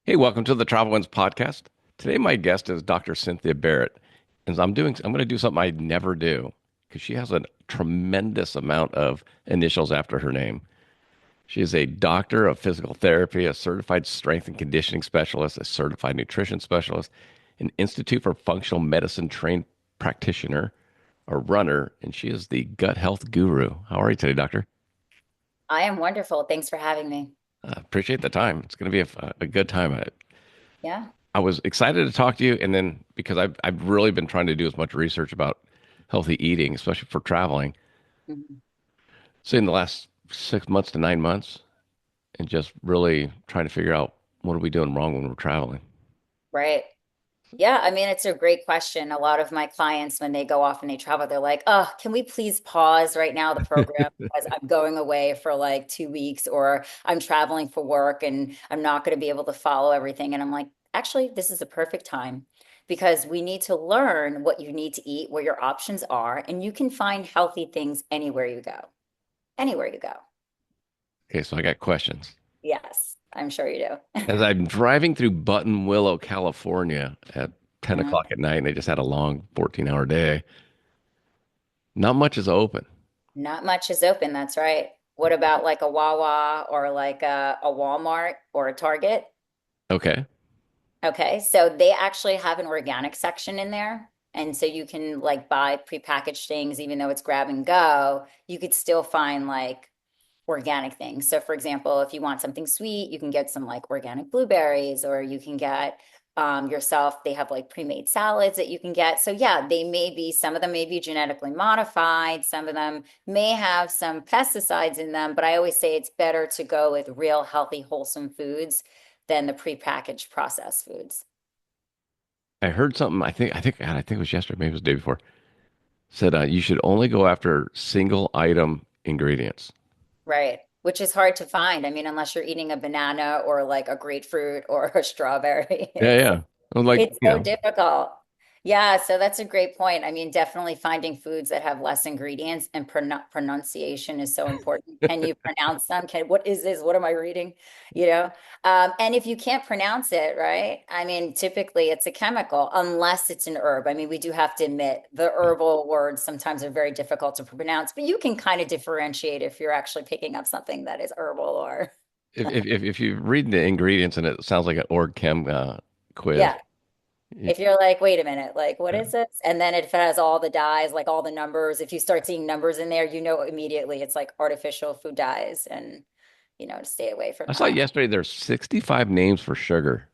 Hey, welcome to the Travel Winds podcast. Today, my guest is Dr. Cynthia Barrett, and I'm going to do something I never do because she has a tremendous amount of initials after her name. She is a doctor of physical therapy, a certified strength and conditioning specialist, a certified nutrition specialist, an Institute for Functional Medicine trained practitioner, a runner, and she is the gut health guru. How are you today, doctor? I am wonderful. Thanks for having me. Appreciate the time. It's going to be a good time. Yeah. I was excited to talk to you, and then because I've really been trying to do as much research about healthy eating, especially for traveling, Mhm. say in the last 6 months to 9 months, and just really trying to figure out what are we doing wrong when we're traveling. Right. Yeah. I mean, it's a great question. A lot of my clients, when they go off and they travel, they're like, oh, can we please pause right now the program because I'm going away for like 2 weeks or I'm traveling for work and I'm not going to be able to follow everything. And I'm like, actually, this is a perfect time because we need to learn what you need to eat, what your options are, and you can find healthy things anywhere you go. Anywhere you go. Okay, so I got questions. Yes, I'm sure you do. As I'm driving through Buttonwillow, California at 10 Mhm. o'clock at night, and they just had a long 14-hour day, not much is open. Not much is open, that's right. What about like a Wawa or like a Walmart or a Target? Okay. Okay, so they actually have an organic section in there. And so you can like buy prepackaged things, even though it's grab and go, you could still find like organic things. So, for example, if you want something sweet, you can get some like organic blueberries, or you can get yourself, they have like pre-made salads that you can get. So, yeah, they may be, some of them may be genetically modified, some of them may have some pesticides in them, but I always say it's better to go with real, healthy, wholesome foods than the prepackaged processed foods. I heard something, God, I think it was yesterday, maybe it was the day before, said you should only go after single item ingredients. Right. Which is hard to find. I mean, unless you're eating a banana or like a grapefruit or a strawberry, Yeah, yeah. I'm like, it's so difficult. Yeah, so that's a great point. I mean, definitely finding foods that have less ingredients and pronunciation is so important. Can you pronounce them? What is this? What am I reading? You know? And if you can't pronounce it, right? I mean, typically it's a chemical, unless it's an herb. I mean, we do have to admit the herbal words sometimes are very difficult to pronounce, but you can kind of differentiate if you're actually picking up something that is herbal or, if you read the ingredients and it sounds like an org chem quiz. yeah. y- If you're like, wait a minute, like, what yeah. is this? And then if it has all the dyes, like all the numbers, if you start seeing numbers in there, you know immediately it's like artificial food dyes and, to stay away from I saw that. yesterday there's 65 names for sugar.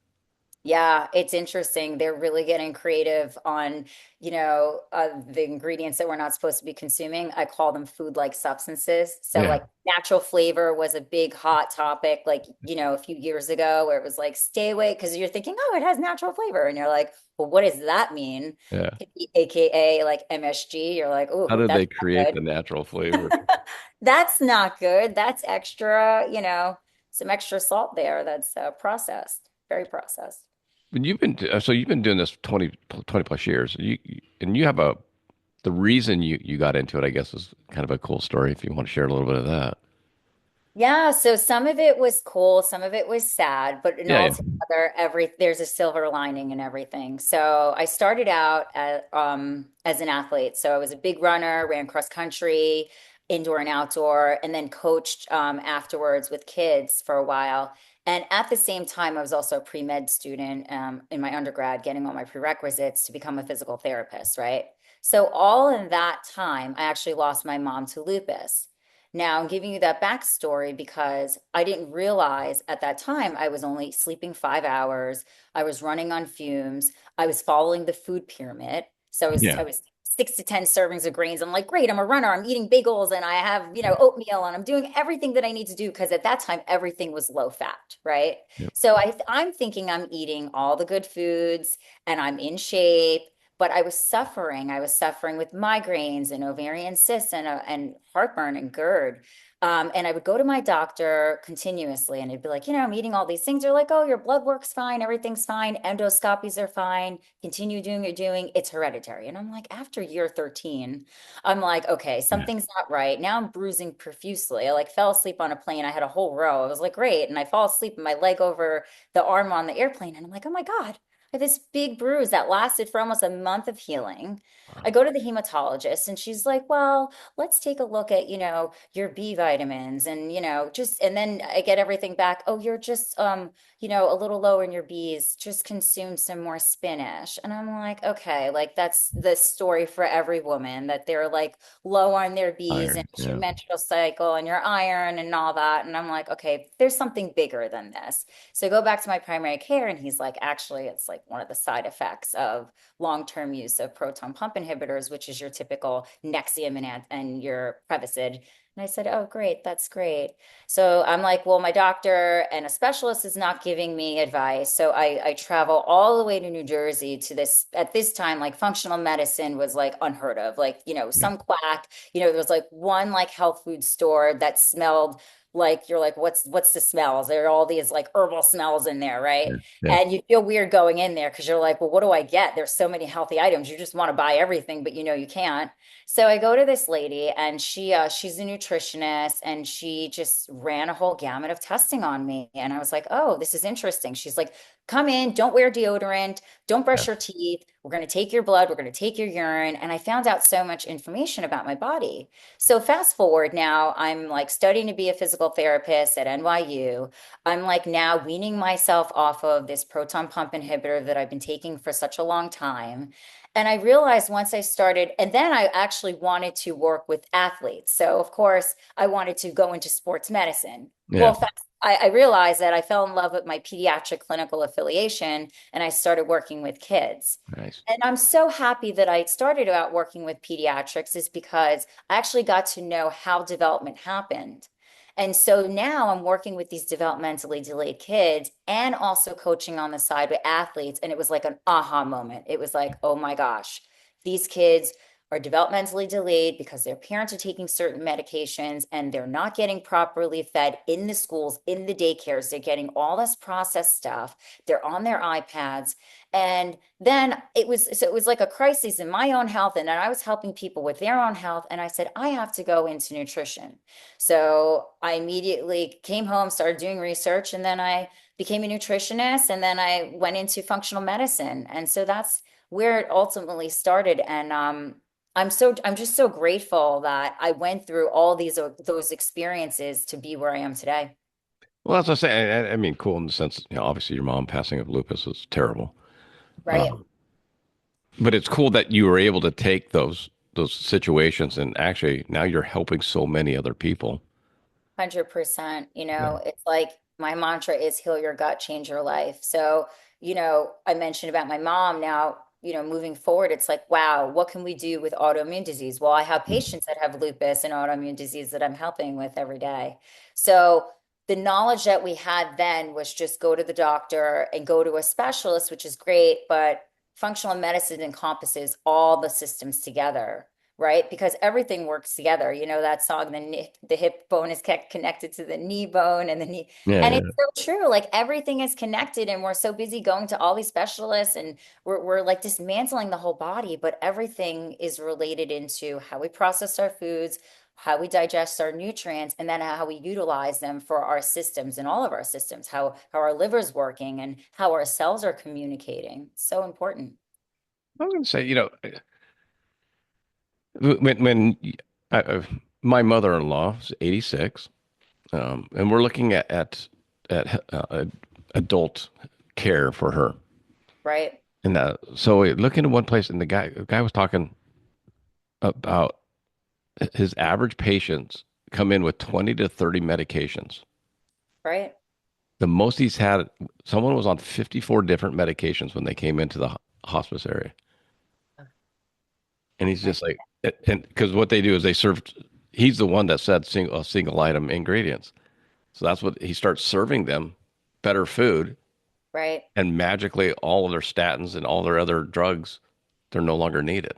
Yeah, it's interesting. They're really getting creative on, the ingredients that we're not supposed to be consuming. I call them food-like substances. So Yeah. like natural flavor was a big hot topic, like, a few years ago where it was like, stay away, because you're thinking, oh, it has natural flavor. And you're like, well, what does that mean? Yeah. Could be AKA like MSG. You're like, How oh, did they that's create not the natural flavor? good. That's not good. That's extra, some extra salt there that's processed, very processed. But you've been doing this 20 plus years. And you have the reason you got into it, I guess, is kind of a cool story if you want to share a little bit of that. Yeah, so some of it was cool, some of it was sad, but in Yeah, all yeah. together, there's a silver lining in everything. So I started out as an athlete. So I was a big runner, ran cross country, indoor and outdoor, and then coached afterwards with kids for a while. And at the same time, I was also a pre-med student in my undergrad, getting all my prerequisites to become a physical therapist, right? So all in that time, I actually lost my mom to lupus. Now, I'm giving you that backstory because I didn't realize at that time I was only sleeping 5 hours. I was running on fumes. I was following the food pyramid. So I was, Yeah. I was 6 to 10 servings of grains. I'm like, great, I'm a runner. I'm eating bagels and I have, oatmeal and I'm doing everything that I need to do because at that time everything was low fat, right? Yeah. So I'm thinking I'm eating all the good foods and I'm in shape, but I was suffering. I was suffering with migraines and ovarian cysts and heartburn and GERD. And I would go to my doctor continuously and it'd be like, I'm eating all these things. They're like, oh, your blood work's fine. Everything's fine. Endoscopies are fine. Continue doing what you're doing. It's hereditary. And I'm like, after year 13, I'm like, okay, Yeah. something's not right. Now I'm bruising profusely. I like fell asleep on a plane. I had a whole row. I was like, great. And I fall asleep and my leg over the arm on the airplane. And I'm like, oh my God, I have this big bruise that lasted for almost a month of healing. I Wow. go to the hematologist and she's like, well, let's take a look at, your B vitamins and, and then I get everything back. Oh, you're just, a little low in your B's, just consume some more spinach. And I'm like, okay, like that's the story for every woman that they're like low on their B's and Iron. it's your Yeah. menstrual cycle and your iron and all that. And I'm like, okay, there's something bigger than this. So I go back to my primary care and he's like, actually, it's like one of the side effects of long-term use of proton pump inhibitors, which is your typical Nexium and your Prevacid. And I said, oh, great, that's great. So I'm like, well, my doctor and a specialist is not giving me advice. So I travel all the way to New Jersey to this, at this time, like functional medicine was like unheard of. Like, Yeah. some quack, there was like one like health food store that smelled like you're like, what's the smells? There are all these like herbal smells in there, right? Yeah. Yeah. And you feel weird going in there because you're like, well, what do I get? There's so many healthy items. You just want to buy everything, but you can't. So I go to this lady and she's a nutritionist and she just ran a whole gamut of testing on me. And I was like, oh, this is interesting. She's like, come in, don't wear deodorant, don't brush Yeah. your teeth. We're going to take your blood, we're going to take your urine. And I found out so much information about my body. So fast forward now, I'm like studying to be a physical therapist at NYU. I'm like now weaning myself off of this proton pump inhibitor that I've been taking for such a long time. And I realized once I started, and then I actually wanted to work with athletes. So, of course, I wanted to go into sports medicine. Yeah. Well, I realized that I fell in love with my pediatric clinical affiliation and I started working with kids. Nice. And I'm so happy that I started out working with pediatrics is because I actually got to know how development happened. And so now I'm working with these developmentally delayed kids and also coaching on the side with athletes. And it was like an aha moment. It was like, oh my gosh, these kids are developmentally delayed because their parents are taking certain medications and they're not getting properly fed in the schools, in the daycares. They're getting all this processed stuff. They're on their iPads. And then it was like a crisis in my own health. And then I was helping people with their own health. And I said, I have to go into nutrition. So I immediately came home, started doing research, and then I became a nutritionist, and then I went into functional medicine. And so that's where it ultimately started. And I'm just so grateful that I went through all those experiences to be where I am today. Well, as I say, I mean, cool in the sense, obviously your mom passing of lupus is terrible. Right. Um, but it's cool that you were able to take those situations and actually now you're helping so many other people. 100%. Yeah. It's like my mantra is heal your gut, change your life. So, I mentioned about my mom now, moving forward, it's like, wow, what can we do with autoimmune disease? Well, I have Mm. patients that have lupus and autoimmune disease that I'm helping with every day. So, the knowledge that we had then was just go to the doctor and go to a specialist, which is great, but functional medicine encompasses all the systems together, right? Because everything works together. You know that song, the hip bone is connected to the knee bone and the knee. Yeah, And yeah. it's so true. Like everything is connected, and we're so busy going to all these specialists and we're like dismantling the whole body, but everything is related into how we process our foods, how we digest our nutrients, and then how we utilize them for our systems and all of our systems, how our liver's working and how our cells are communicating. So important. I was going to say, when my mother-in-law is 86, and we're looking at adult care for her. Right. And so we look into one place, and the guy was talking about his average patients come in with 20 to 30 medications. Right. The most he's had, someone was on 54 different medications when they came into the hospice area. And he's just like, and because what they do is they serve, he's the one that said single item ingredients. So that's what he starts serving them better food Right. and magically all of their statins and all their other drugs. they're no longer needed.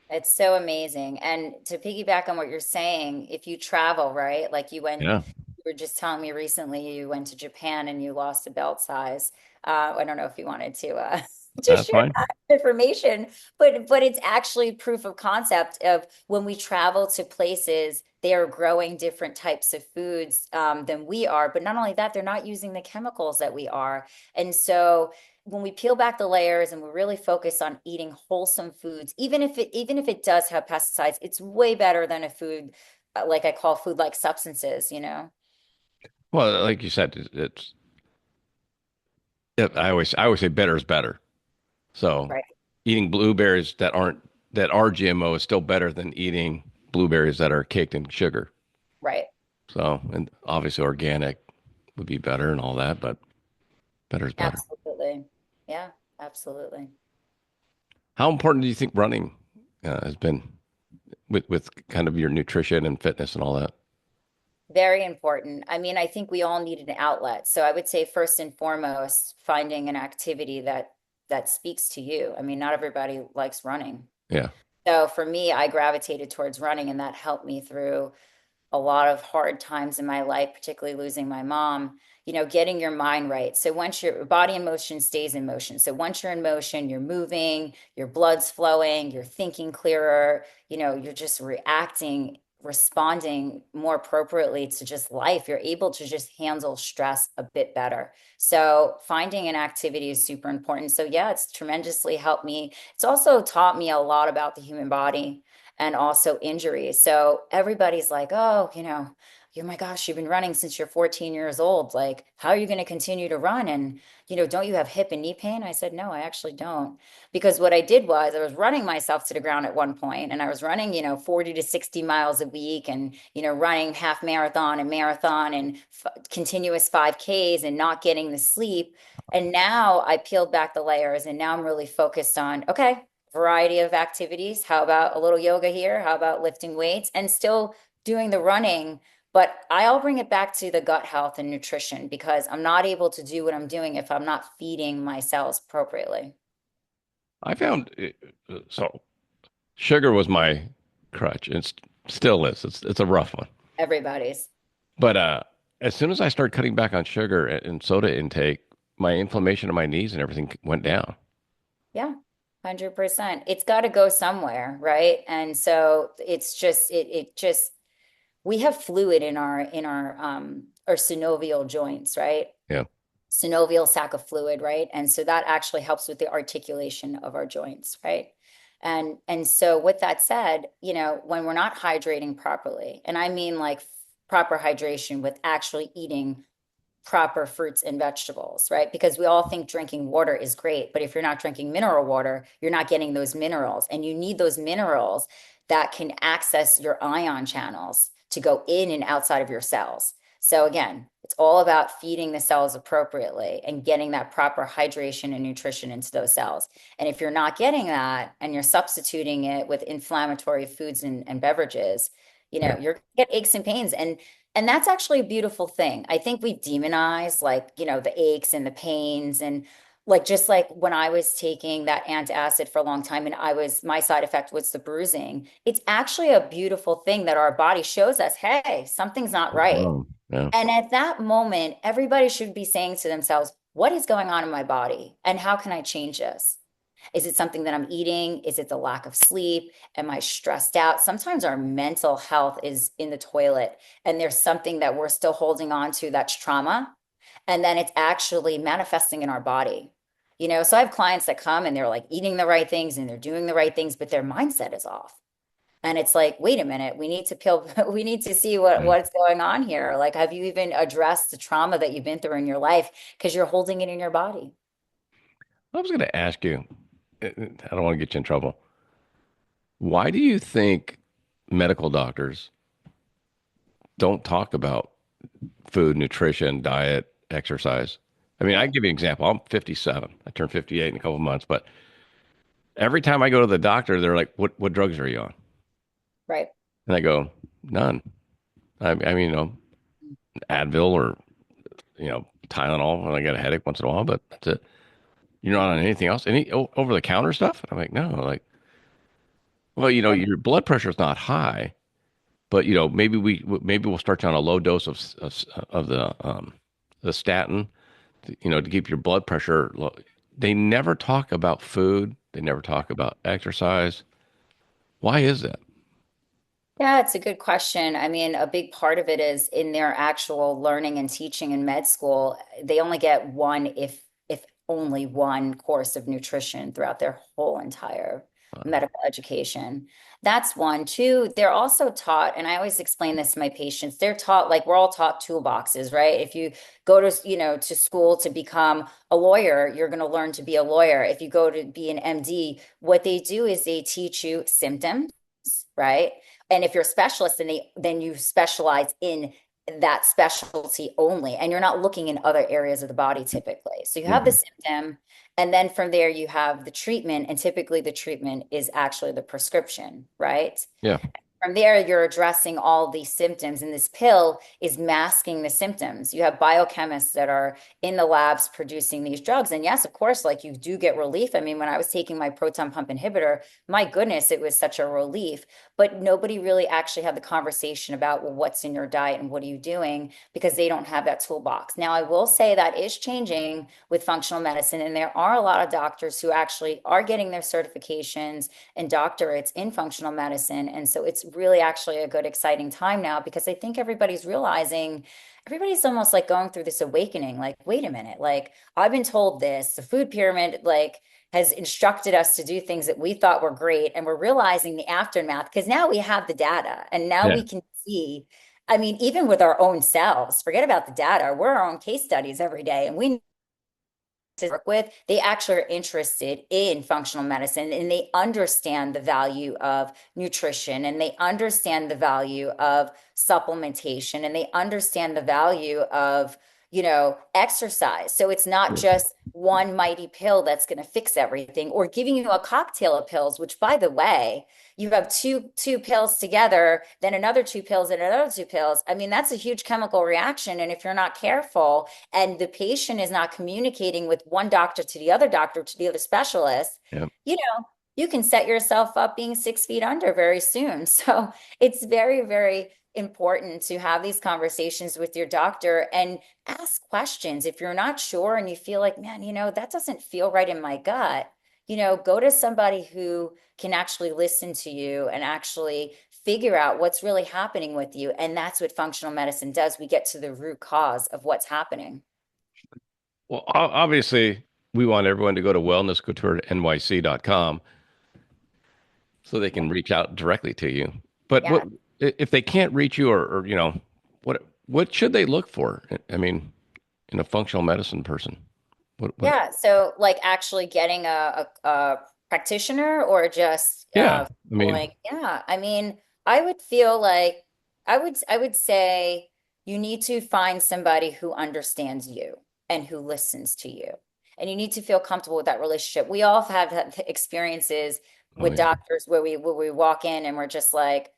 It's so amazing. And to piggyback on what you're saying, if you travel, right? Like Yeah, you were just telling me recently you went to Japan and you lost a belt size. I don't know if you wanted to to that's share fine. that information, but it's actually proof of concept of when we travel to places, they are growing different types of foods than we are. But not only that, they're not using the chemicals that we are. And so when we peel back the layers and we really focus on eating wholesome foods, even if it does have pesticides, it's way better than a food like I call food like substances, you know? Well, like you said, I always say better is better. So Right, eating blueberries that are GMO is still better than eating blueberries that are caked in sugar. right. So, and obviously organic would be better and all that, but better is better. Absolutely. Yeah, absolutely. How important do you think running has been with kind of your nutrition and fitness and all that? Very important. I mean, I think we all need an outlet. So I would say first and foremost, finding an activity that speaks to you. I mean, not everybody likes running. Yeah. So for me, I gravitated towards running and that helped me through a lot of hard times in my life, particularly losing my mom, getting your mind right. So once your body in motion stays in motion. So once you're in motion, you're moving, your blood's flowing, you're thinking clearer, you're just responding more appropriately to just life. You're able to just handle stress a bit better. So finding an activity is super important. So yeah, it's tremendously helped me. It's also taught me a lot about the human body and also injuries. So everybody's like, oh, oh my gosh, you've been running since you're 14 years old. Like, how are you going to continue to run? And, don't you have hip and knee pain? I said, no, I actually don't. Because what I did was I was running myself to the ground at one point and I was running, 40 to 60 miles a week and, running half marathon and continuous 5Ks and not getting the sleep. And now I peeled back the layers and now I'm really focused on, okay, variety of activities. How about a little yoga here? How about lifting weights and still doing the running? But I'll bring it back to the gut health and nutrition because I'm not able to do what I'm doing if I'm not feeding my cells appropriately. I found so sugar was my crutch and still is. It's a rough one. Everybody's. But as soon as I started cutting back on sugar and soda intake, my inflammation in my knees and everything went down. Yeah, 100%. It's got to go somewhere, right? And so it's just it just we have fluid in our synovial joints, right? Yeah. Synovial sac of fluid, right? And so that actually helps with the articulation of our joints, right? And so with that said, when we're not hydrating properly, and I mean like proper hydration with actually eating proper fruits and vegetables, right? Because we all think drinking water is great, but if you're not drinking mineral water, you're not getting those minerals. And you need those minerals that can access your ion channels to go in and outside of your cells. So again, it's all about feeding the cells appropriately and getting that proper hydration and nutrition into those cells. And if you're not getting that and you're substituting it with inflammatory foods and beverages, Yeah. you're gonna get aches and pains. And that's actually a beautiful thing. I think we demonize like, the aches and the pains and like just like when I was taking that antacid for a long time and my side effect was the bruising. It's actually a beautiful thing that our body shows us, hey, something's not What's right. wrong? Yeah. And at that moment, everybody should be saying to themselves, what is going on in my body and how can I change this? Is it something that I'm eating? Is it the lack of sleep? Am I stressed out? Sometimes our mental health is in the toilet and there's something that we're still holding on to that's trauma. And then it's actually manifesting in our body. So I have clients that come and they're like eating the right things and they're doing the right things, but their mindset is off. And it's like, wait a minute, we need to peel, we need to see Yeah. what's going on here. Like, have you even addressed the trauma that you've been through in your life? Because you're holding it in your body. I was going to ask you, I don't want to get you in trouble. Why do you think medical doctors don't talk about food, nutrition, diet, exercise? I mean, I give you an example. I'm 57. I turn 58 in a couple of months, but every time I go to the doctor, they're like, "What drugs are you on?" Right. And I go, "None." I mean, Advil or Tylenol when I get a headache once in a while, but that's it. You're not on anything else? Any over the counter stuff? I'm like, no. Like, well, Right. your blood pressure is not high, but maybe we'll start you on a low dose of the statin, to keep your blood pressure low. They never talk about food. They never talk about exercise. Why is that? Yeah, it's a good question. I mean, a big part of it is in their actual learning and teaching in med school, they only get one, if only one course of nutrition throughout their whole entire Uh, medical education. That's one. Two, they're also taught, and I always explain this to my patients, they're taught like we're all taught toolboxes, right? If you go to school to become a lawyer, you're going to learn to be a lawyer. If you go to be an MD, what they do is they teach you symptoms, right? And if you're a specialist, then you specialize in that specialty only, and you're not looking in other areas of the body typically. So you have the mhm. symptom, and then from there you have the treatment, and typically the treatment is actually the prescription, right? Yeah. From there, you're addressing all these symptoms, and this pill is masking the symptoms. You have biochemists that are in the labs producing these drugs. And yes, of course, like you do get relief. I mean, when I was taking my proton pump inhibitor, my goodness, it was such a relief. But nobody really actually had the conversation about, well, what's in your diet and what are you doing? Because they don't have that toolbox. Now, I will say that is changing with functional medicine, and there are a lot of doctors who actually are getting their certifications and doctorates in functional medicine. And so it's really actually a good, exciting time now because I think everybody's realizing, everybody's almost like going through this awakening. Like, wait a minute, like I've been told this, the food pyramid, like, has instructed us to do things that we thought were great. And we're realizing the aftermath because now we have the data and now Yeah. we can see. I mean, even with our own selves, forget about the data. We're our own case studies every day. And we to work with, they actually are interested in functional medicine and they understand the value of nutrition and they understand the value of supplementation and they understand the value of, exercise. So it's not just one mighty pill that's going to fix everything or giving you a cocktail of pills, which by the way, you have two pills together, then another two pills and another two pills. I mean, that's a huge chemical reaction. And if you're not careful, and the patient is not communicating with one doctor to the other doctor to the other specialist, Yeah. you can set yourself up being 6 feet under very soon. So it's very, very important to have these conversations with your doctor and ask questions. If you're not sure and you feel like, man, that doesn't feel right in my gut, go to somebody who can actually listen to you and actually figure out what's really happening with you. And that's what functional medicine does. We get to the root cause of what's happening. Well, obviously, we want everyone to go to wellnesscouturenyc.com so they Yeah. can reach out directly to you. But Yeah. if they can't reach you, or what should they look for? I mean, in a functional medicine person, what? Yeah. So like actually getting a practitioner or just Yeah. I mean, following. Yeah. I mean, I would feel like I would say you need to find somebody who understands you and who listens to you. And you need to feel comfortable with that relationship. We all have had experiences oh with yeah, doctors where we walk in and we're just like,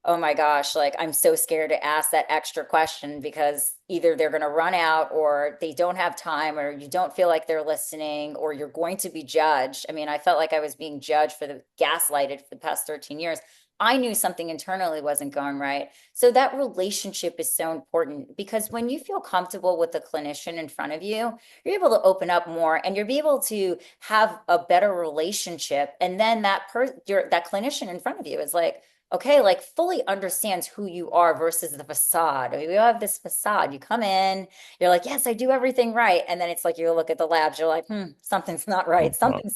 oh my gosh, like I'm so scared to ask that extra question because either they're going to run out or they don't have time or you don't feel like they're listening or you're going to be judged. I mean, I felt like I was being judged for the gaslighted for the past 13 years. I knew something internally wasn't going right. So that relationship is so important because when you feel comfortable with the clinician in front of you, you're able to open up more and you're be able to have a better relationship. And then that clinician in front of you is like, okay, like fully understands who you are versus the facade. I mean, we all have this facade. You come in, you're like, yes, I do everything right. And then it's like you look at the labs, you're like, something's not right.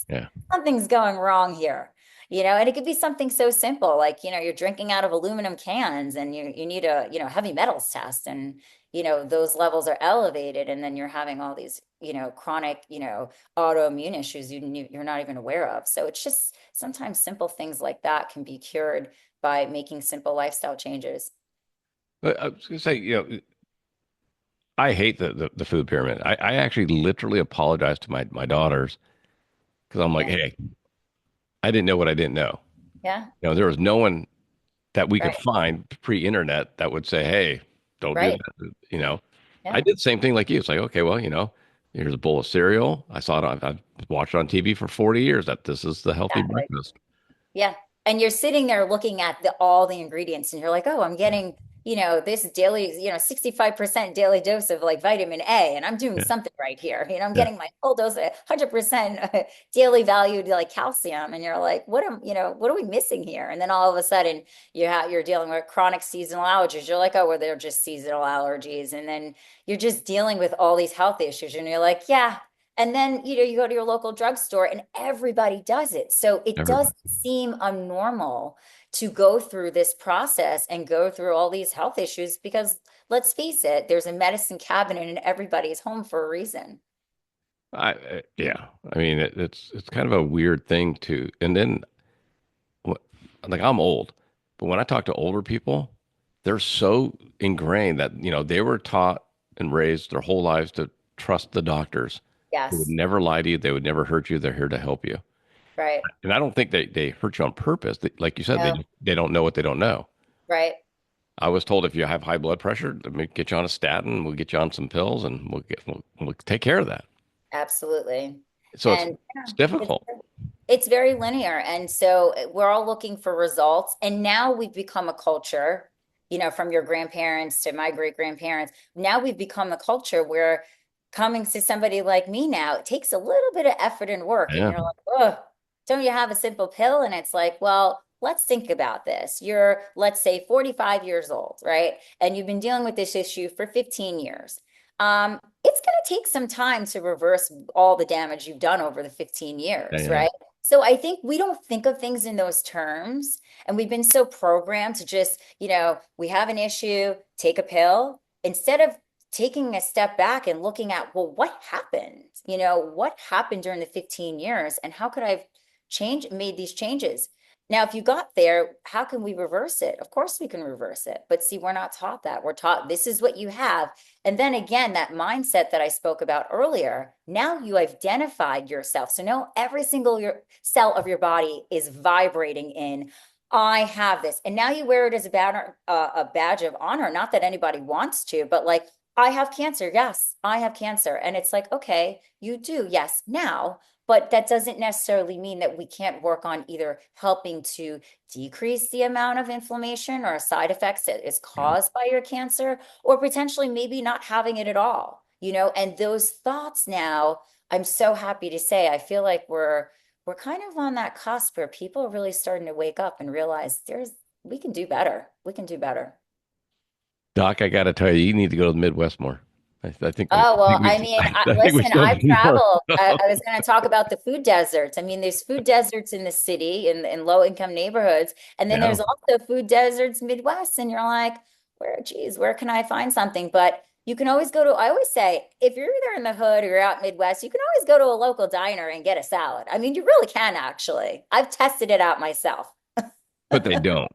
yeah. Something's going wrong here. And it could be something so simple, like, you're drinking out of aluminum cans and you need a, heavy metals test and those levels are elevated and then you're having all these, chronic, autoimmune issues you're not even aware of. So it's just sometimes simple things like that can be cured by making simple lifestyle changes. But I was gonna say, I hate the food pyramid. I actually literally apologize to my daughters because I'm like, Yeah. hey, I didn't know what I didn't know. Yeah. There was no one that we could Right. find pre-internet that would say, "Hey, don't do Right. that." Yeah. I did the same thing like you. It's like, okay, well, Here's a bowl of cereal. I saw it on, I've watched it on TV for 40 years that this is the healthy Exactly. breakfast. Yeah. And you're sitting there looking at all the ingredients and you're like, oh, I'm getting, this daily, 65% daily dose of like vitamin A, and I'm doing Yeah. something right here. I'm Yeah. getting my full dose of 100% daily valued like calcium. And you're like, what are we missing here? And then all of a sudden you're dealing with chronic seasonal allergies. You're like, oh, well, they're just seasonal allergies. And then you're just dealing with all these health issues. And you're like, yeah, and then, you go to your local drugstore and everybody does it. So it Everybody. doesn't seem abnormal to go through this process and go through all these health issues because let's face it, there's a medicine cabinet in everybody's home for a reason. Yeah. I mean, it's kind of a weird thing to, and then wh- like I'm old, but when I talk to older people, they're so ingrained that, they were taught and raised their whole lives to trust the doctors. They would Yes, never lie to you. They would never hurt you. They're here to help you. right. And I don't think they hurt you on purpose. Like you said, No, they don't know what they don't know. right. I was told if you have high blood pressure, let me get you on a statin. We'll get you on some pills, and we'll take care of that. Absolutely. So And yeah, it's difficult. it's very linear. And so we're all looking for results. And now we've become a culture, from your grandparents to my great grandparents. Now we've become a culture where coming to somebody like me now, it takes a little bit of effort and work. And Yeah, you're like, oh, don't you have a simple pill? And it's like, well, let's think about this. You're, let's say, 45 years old, right? And you've been dealing with this issue for 15 years. It's going to take some time to reverse all the damage you've done over the 15 yeah, years, yeah. right? So I think we don't think of things in those terms. And we've been so programmed to just, we have an issue, take a pill, instead of taking a step back and looking at, well, what happened? What happened during the 15 years and how could I have made these changes? Now, if you got there, how can we reverse it? Of course we can reverse it. But see, we're not taught that. We're taught this is what you have. And then again, that mindset that I spoke about earlier, now you identified yourself. So now every single cell of your body is vibrating in, I have this. And now you wear it as a badge of honor. Not that anybody wants to, but like, I have cancer. Yes, I have cancer. And it's like, okay, you do. Yes, now. But that doesn't necessarily mean that we can't work on either helping to decrease the amount of inflammation or side effects that is Yeah. caused by your cancer, or potentially maybe not having it at all, and those thoughts now, I'm so happy to say, I feel like we're kind of on that cusp where people are really starting to wake up and realize we can do better. We can do better. Doc, I got to tell you, you need to go to the Midwest more. I Oh, well, think we, I mean, I think we listen, still I've do more. traveled. I was going to talk about the food deserts. I mean, there's food deserts in the city in low income neighborhoods. And then Yeah. there's also food deserts Midwest. And you're like, where can I find something? But you can always I always say, if you're either in the hood or you're out Midwest, you can always go to a local diner and get a salad. I mean, you really can actually. I've tested it out myself. But they don't.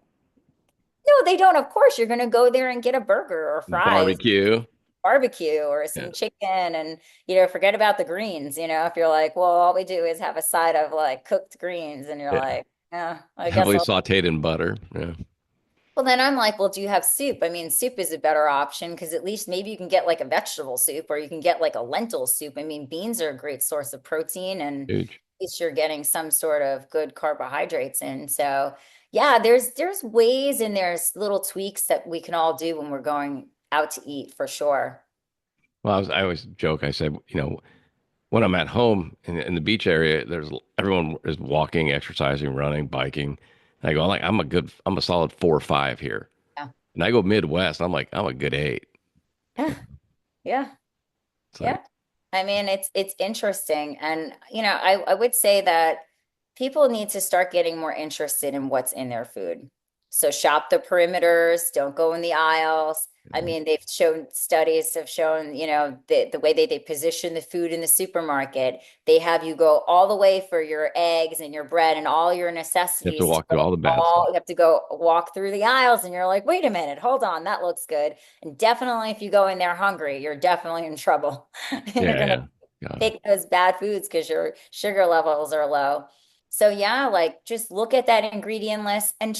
No, they don't. Of course, you're going to go there and get a burger or fries, Barbecue. barbecue or Yeah. some chicken, and forget about the greens. If you're like, well, all we do is have a side of like cooked greens, and you're Yeah. like, yeah, I guess Heavily I'll. sauteed in butter. Yeah. Well, then I'm like, well, do you have soup? I mean, soup is a better option because at least maybe you can get like a vegetable soup or you can get like a lentil soup. I mean, beans are a great source of protein, and at Huge. least you're getting some sort of good carbohydrates in. So yeah, there's ways and there's little tweaks that we can all do when we're going out to eat for sure. Well, I always joke. I said, when I'm at home in the beach area, everyone is walking, exercising, running, biking. And I go, I'm a solid 4 or 5 here. Yeah. And I go Midwest, I'm like, I'm a good 8. Yeah. Yeah. It's Yeah. like, I mean, it's interesting. And, I would say that people need to start getting more interested in what's in their food. So shop the perimeters, don't go in the aisles. I mean, studies have shown, the way they position the food in the supermarket, they have you go all the way for your eggs and your bread and all your you have to necessities to walk through all the bad stuff. you have to go walk through the aisles and you're like, wait a minute, hold on, that looks good. And definitely, if you go in there hungry, you're definitely in trouble. You're Yeah, gonna yeah. Yeah. take those bad foods because your sugar levels are low. So yeah, like just look at that ingredient list and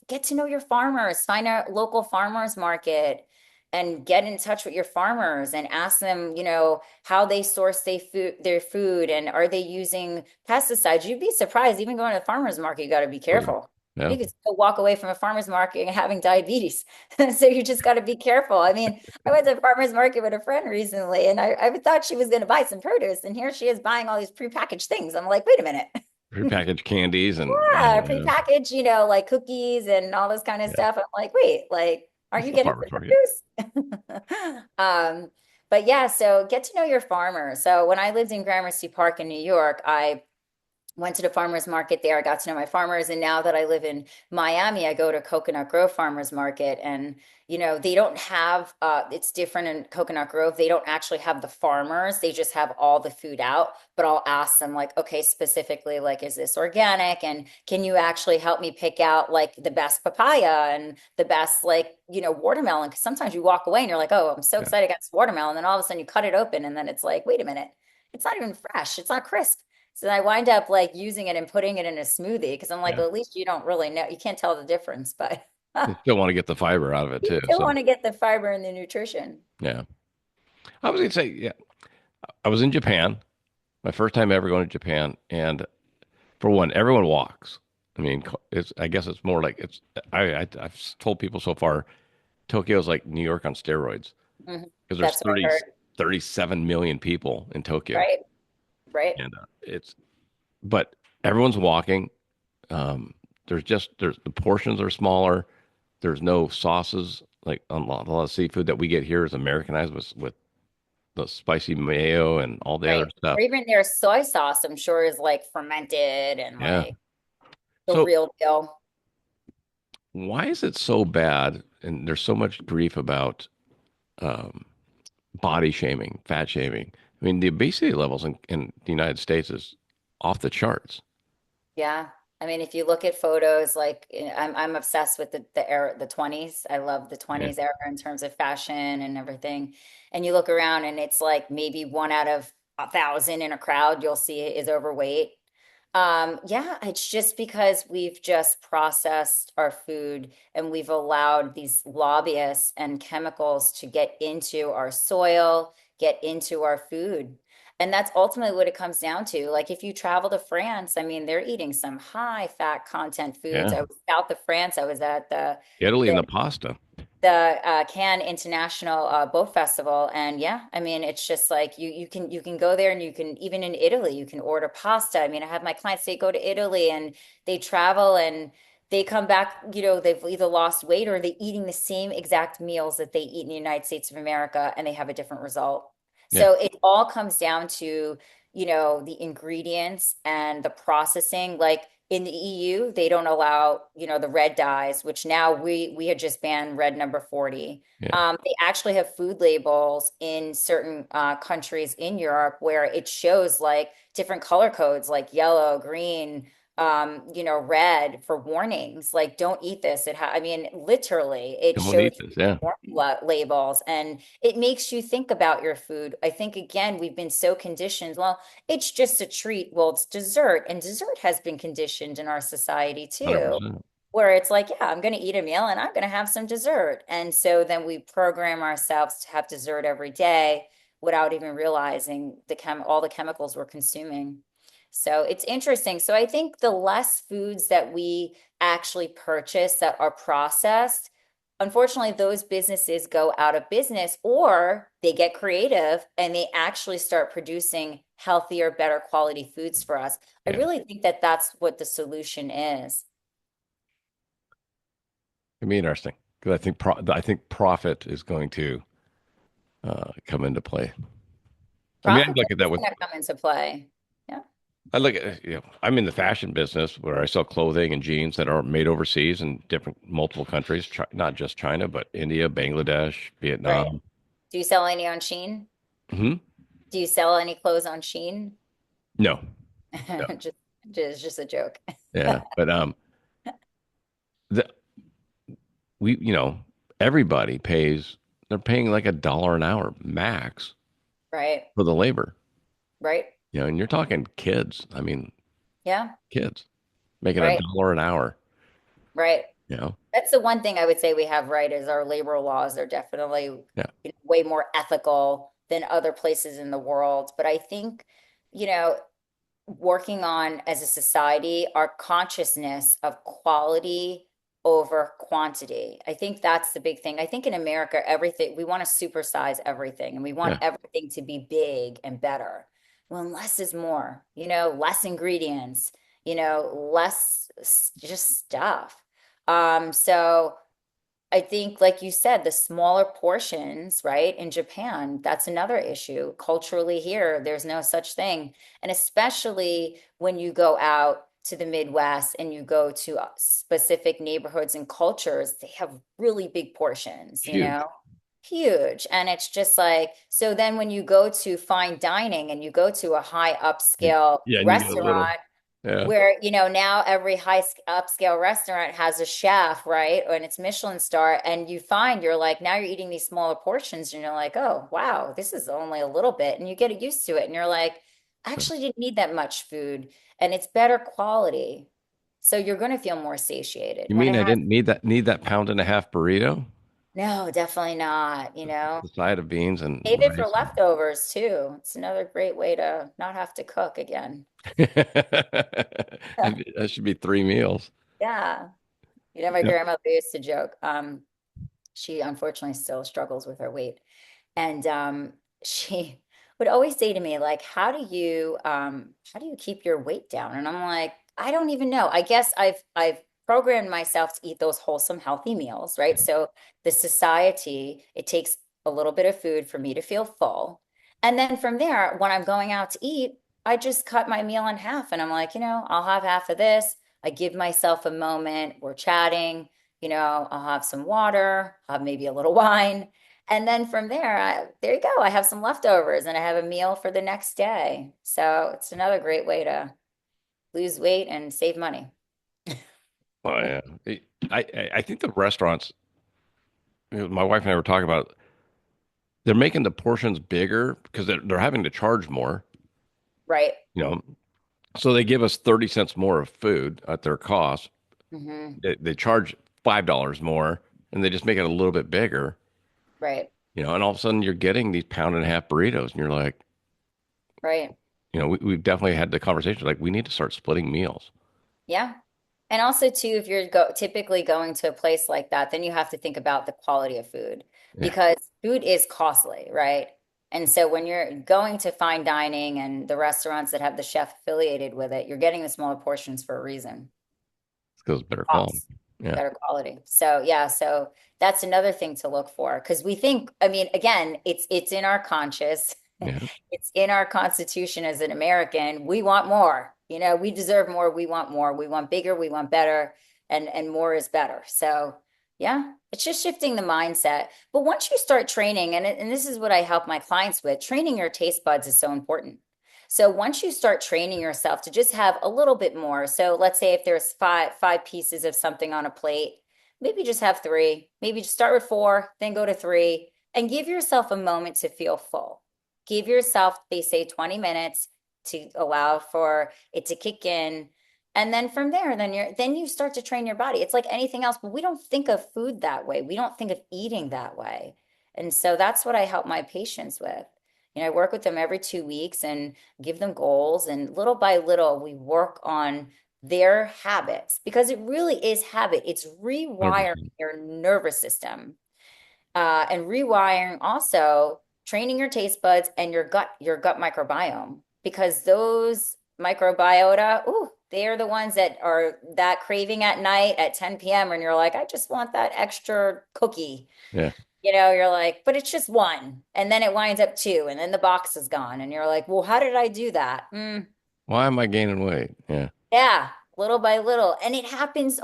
get to know your farmers, find a local farmers market, and get in touch with your farmers and ask them, how they source their food and are they using pesticides. You'd be surprised, even going to the farmer's market, you got to be Oh, yeah. careful. Yeah. You could still walk away from a farmer's market and having diabetes. So you just got to be careful. I mean, I went to a farmer's market with a friend recently and I thought she was going to buy some produce. And here she is buying all these prepackaged things. I'm like, wait a minute. Prepackaged candies and Yeah, prepackaged, like cookies and all this kind of yeah, stuff. I'm like, wait, like, aren't it's you the getting farmer's some market. produce? But yeah, so get to know your farmer. So when I lived in Gramercy Park in New York, I went to the farmers market there. I got to know my farmers. And now that I live in Miami, I go to Coconut Grove Farmers Market. And, they don't have, it's different in Coconut Grove. They don't actually have the farmers, they just have all the food out. But I'll ask them, like, okay, specifically, like, is this organic? And can you actually help me pick out like the best papaya and the best, like, watermelon? Because sometimes you walk away and you're like, oh, I'm so Yeah. excited I got this watermelon. And then all of a sudden you cut it open and then it's like, wait a minute, it's not even fresh, it's not crisp. So I wind up like using it and putting it in a smoothie because I'm like, Yeah. well, at least you don't really know. You can't tell the difference, but You still want to get the fiber out of it you too. still So want to get the fiber and the nutrition. yeah. I was gonna say, yeah, I was in Japan, my first time ever going to Japan, and for one, everyone walks. I mean, I guess it's more like I've told people so far, Tokyo's like New York on steroids Mhm. because there's That's what I heard. 37 million people in Tokyo, Right. Right. and but everyone's walking. Um, there's the portions are smaller. There's no sauces like a lot of seafood that we get here is Americanized with the spicy mayo and all the other Right. stuff. Or even their soy sauce, I'm sure, is like fermented and Yeah. like the So real deal. why is it so bad? And there's so much grief about um, body shaming, fat shaming. I mean, the obesity levels in the United States is off the charts. Yeah. I mean, if you look at photos, like I'm obsessed with the era, the 20s. I love the Yeah. 20s era in terms of fashion and everything. And you look around and it's like maybe one out of 1,000 in a crowd you'll see is overweight. Yeah, it's just because we've just processed our food and we've allowed these lobbyists and chemicals to get into our soil, get into our food. And that's ultimately what it comes down to. Like if you travel to France, I mean, they're eating some high fat content foods. Yeah. I was south of France. I was at Italy and the the pasta. Cannes International Boat Festival, and yeah, I mean, it's just like you can go there, and you can even in Italy, you can order pasta. I mean, I have my clients, they go to Italy and they travel and they come back, they've either lost weight or they're eating the same exact meals that they eat in the United States of America, and they have a different result. Yeah. So it all comes down to, the ingredients and the processing. Like in the EU, they don't allow, the red dyes, which now we had just banned red number 40. Yeah. They actually have food labels in certain countries in Europe where it shows like different color codes, like yellow, green, red for warnings. Like, don't eat this. I mean, literally, it Don't shows eat this. Yeah. labels, and it makes you think about your food. I think again, we've been so conditioned. Well, it's just a treat. Well, it's dessert, and dessert has been conditioned in our society too, 100%. where it's like, yeah, I'm going to eat a meal and I'm going to have some dessert. And so then we program ourselves to have dessert every day without even realizing all the chemicals we're consuming. So it's interesting. So I think the less foods that we actually purchase that are processed, unfortunately, those businesses go out of business or they get creative and they actually start producing healthier, better quality foods for us. I Yeah. really think that that's what the solution is. It'd be interesting because I think profit is going to come into play. I mean, I Profit look at that is with going to come into play. Yeah. I look at, I'm in the fashion business where I sell clothing and jeans that are made overseas in different multiple countries, not just China, but India, Bangladesh, Right. Vietnam. Do you sell any on Shein? Hmm. Do you sell any clothes on Shein? No, no, Just, just a joke. yeah, but the, you everybody pays. They're paying like $1 an hour max Right. for the labor. Right. And you're talking kids. I mean, Yeah. kids making a Right. dollar an hour. Right. You know? That's the one thing I would say we have right is our labor laws are definitely Yeah. way more ethical than other places in the world. But I think, you know, working on as a society our consciousness of quality over quantity. I think that's the big thing. I think in America, everything we want to supersize everything and we want Yeah. everything to be big and better. When less is more, less ingredients, less just stuff. So I think, like you said, the smaller portions, right? In Japan, that's another issue. Culturally, here, there's no such thing. And especially when you go out to the Midwest and you go to specific neighborhoods and cultures, they have really big portions, Huge. huge. And it's just like, so then when you go to fine dining and you go to a high upscale Yeah. And you get a little, restaurant, yeah. where now every upscale restaurant has a chef, right? And it's Michelin star, and you find you're like now you're eating these smaller portions, and you're like, oh wow, this is only a little bit, and you get used to it, and you're like, I actually didn't need that much food, and it's better quality, so you're going to feel more satiated You when mean it I has. didn't need that pound and a half burrito? No, definitely not. The side of beans and Save it for rice. leftovers too. It's another great way to not have to cook again. That should be 3 meals. Yeah. My Yeah. grandmother used to joke. She unfortunately still struggles with her weight. And she would always say to me, like, how do you keep your weight down? And I'm like, I don't even know. I guess I've programmed myself to eat those wholesome, healthy meals, right? So the society, it takes a little bit of food for me to feel full. And then from there, when I'm going out to eat, I just cut my meal in half and I'm like, I'll have half of this. I give myself a moment. We're chatting, I'll have some water, have maybe a little wine. And then from there, there you go. I have some leftovers and I have a meal for the next day. So it's another great way to lose weight and save money. Oh yeah. I think the restaurants, my wife and I were talking about, they're making the portions bigger because they're having to charge more, Right. you know. So they give us 30 cents more of food at their cost. Hmm. They charge $5 more and they just make it a little bit bigger, Right. and all of a sudden you're getting these pound and a half burritos and you're like, Right. we've definitely had the conversation like we need to start splitting meals. Yeah. And also too, if you're typically going to a place like that, then you have to think about the quality of food Yeah. because food is costly, right? And so when you're going to fine dining and the restaurants that have the chef affiliated with it, you're getting the smaller portions for a reason. Because better quality. Cost, Yeah. better quality. So yeah, so that's another thing to look for because we think, I mean, again, it's in our conscious, Yeah. it's in our constitution as an American. We want more. We deserve more. We want more. We want bigger. We want better, and more is better. So yeah, it's just shifting the mindset. But once you start training, and this is what I help my clients with, training your taste buds is so important. So once you start training yourself to just have a little bit more, so let's say if there's five pieces of something on a plate, maybe just have three, maybe just start with four, then go to three, and give yourself a moment to feel full. Give yourself, they say 20 minutes to allow for it to kick in. And then from there, then you start to train your body. It's like anything else, but we don't think of food that way. We don't think of eating that way. And so that's what I help my patients with. I work with them every 2 weeks and give them goals. And little by little, we work on their habits because it really is habit. It's rewiring 100%. your nervous system and rewiring also training your taste buds and your gut microbiome because those microbiota, ooh, they are the ones that are that craving at night at 10 p.m. and you're like, I just want that extra cookie. Yeah. You're like, but it's just one. And then it winds up two, and then the box is gone. And you're like, well, how did I do that? Why am I gaining weight? Yeah. Yeah, little by little. And it happens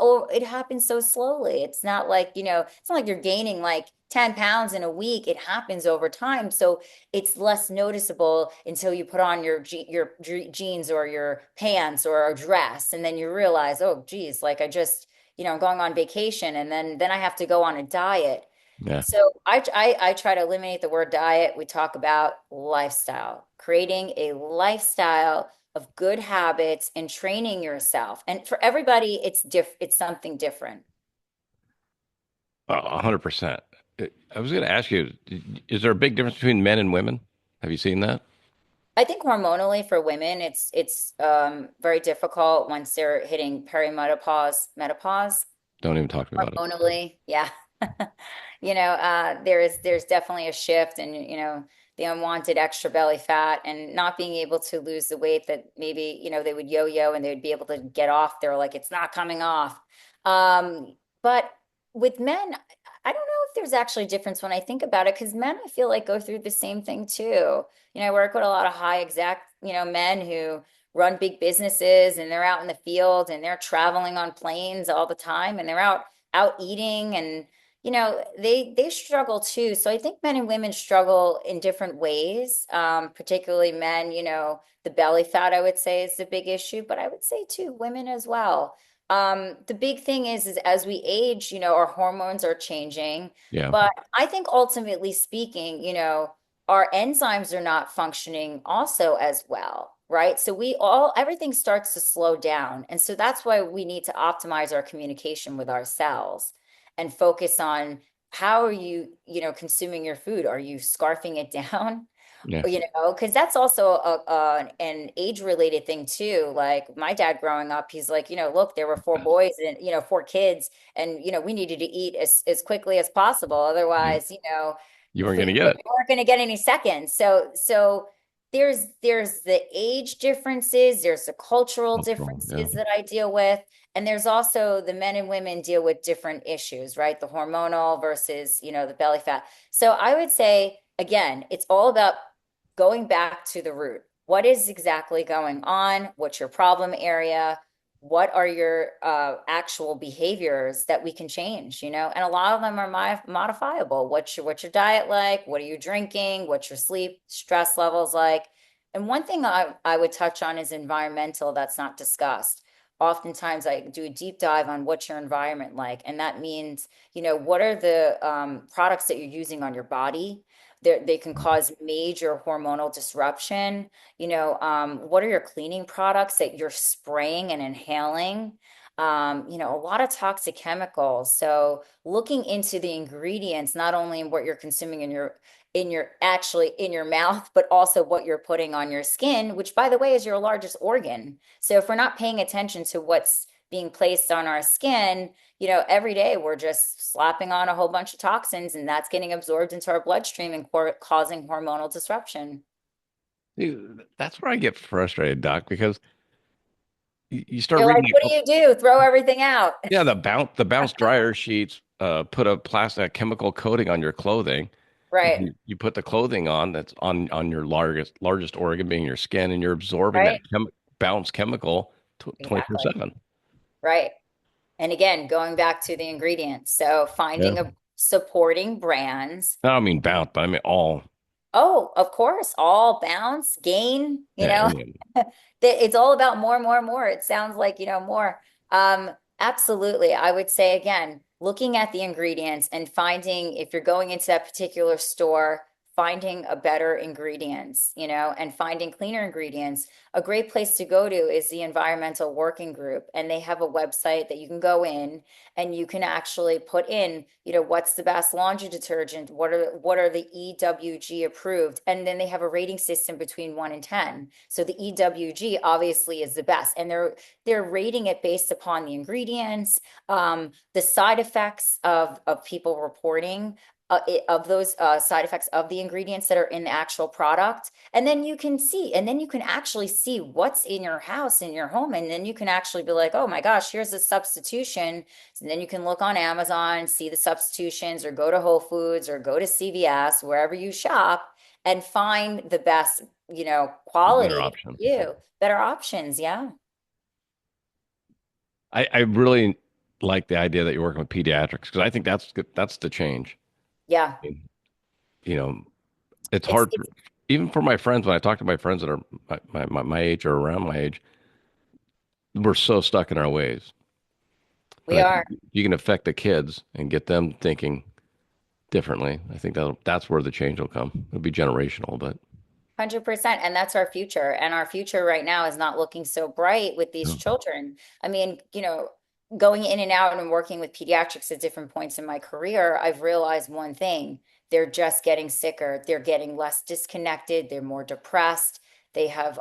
so slowly. It's not like, it's not like you're gaining like 10 pounds in a week. It happens over time. So it's less noticeable until you put on your jeans or your pants or a dress. And then you realize, oh, geez, like I just, I'm going on vacation and then I have to go on a diet. Yeah. So I try to eliminate the word diet. We talk about lifestyle, creating a lifestyle of good habits and training yourself. And for everybody, it's something different. 100%. I was going to ask you, is there a big difference between men and women? Have you seen that? I think hormonally for women, it's very difficult once they're hitting perimenopause, menopause. Don't even talk to me about it. Hormonally, yeah. There's definitely a shift and the unwanted extra belly fat and not being able to lose the weight that maybe, they would yo-yo and they would be able to get off. They're like, it's not coming off. But with men, I don't know if there's actually a difference when I think about it, because men I feel like go through the same thing too. I work with a lot of high exact, men who run big businesses and they're out in the field and they're traveling on planes all the time and they're out eating and they struggle too. So I think men and women struggle in different ways. Particularly men, the belly fat I would say is the big issue, but I would say too women as well. The big thing is as we age, our hormones are changing, Yeah. but I think ultimately speaking, our enzymes are not functioning also as well, right? So everything starts to slow down. And so that's why we need to optimize our communication with our cells and focus on how are you, consuming your food? Are you scarfing it down? Yeah. Because that's also an age-related thing too. Like my dad growing up, he's like, look, there were four boys and, four kids, and, we needed to eat as quickly as possible. Yeah. Otherwise, You weren't we going to get it. weren't going to get any seconds. So there's the age differences, there's the cultural Cultural. Yeah. differences that I deal with, and there's also the men and women deal with different issues, right? The hormonal versus, the belly fat. So I would say, again, it's all about going back to the root. What is exactly going on? What's your problem area? What are your actual behaviors that we can change, And a lot of them are modifiable. What's your diet like? What are you drinking? What's your sleep, stress levels like? And one thing I would touch on is environmental that's not discussed. Oftentimes I do a deep dive on what's your environment like. And that means, what are the products that you're using on your body? They can cause major hormonal disruption. What are your cleaning products that you're spraying and inhaling? A lot of toxic chemicals. So looking into the ingredients, not only in what you're consuming in your mouth, but also what you're putting on your skin, which by the way is your largest organ. So if we're not paying attention to what's being placed on our skin, every day we're just slapping on a whole bunch of toxins and that's getting absorbed into our bloodstream and causing hormonal disruption. Dude, that's where I get frustrated, Doc, because you start You're like, reading what like, do you do? Throw everything out. yeah, the bounce dryer sheets put a plastic chemical coating on your clothing. Right, You put the clothing on that's on your largest organ being your skin, and you're absorbing that right, bounce chemical exactly. 24/7. Right. And again, going back to the ingredients. So Yeah. finding a supporting brands. I don't mean bounce, but I mean all. Oh, of course, all bounce, gain, Yeah, any It's all about more, more, more. It sounds like, more. Absolutely. I would say again, looking at the ingredients and finding if you're going into that particular store, finding a better ingredients, and finding cleaner ingredients. A great place to go to is the Environmental Working Group, and they have a website that you can go in and you can actually put in, what's the best laundry detergent, what are the EWG approved, and then they have a rating system between 1 and 10. So the EWG obviously is the best, and they're rating it based upon the ingredients, the side effects of people reporting of those side effects of the ingredients that are in the actual product. And then you can actually see what's in your house, in your home. And then you can actually be like, oh my gosh, here's a substitution. And then you can look on Amazon, see the substitutions, or go to Whole Foods or go to CVS, wherever you shop, and find the best, better quality for option. you, better options. Yeah. I really like the idea that you're working with pediatrics because I think that's the change. Yeah. I mean, you know, it's It's, hard it's, even for my friends when I talk to my friends that are my age or around my age, we're so stuck in our ways. But we I think are. you can affect the kids and get them thinking differently. I think that's where the change will come. It'll be generational, but 100%. And that's our future. And our future right now is not looking so bright with these no. children. I mean, going in and out and working with pediatrics at different points in my career, I've realized one thing. They're just getting sicker. They're getting less disconnected. They're more depressed. They have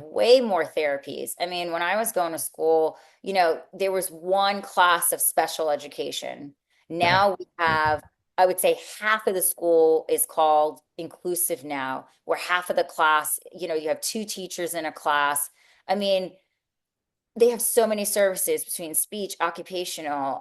way more therapies. I mean, when I was going to school, there was one class of special education. Yeah. Now we have, I would say half of the school is called inclusive now, where half of the class, you have two teachers in a class. I mean, they have so many services between speech, occupational,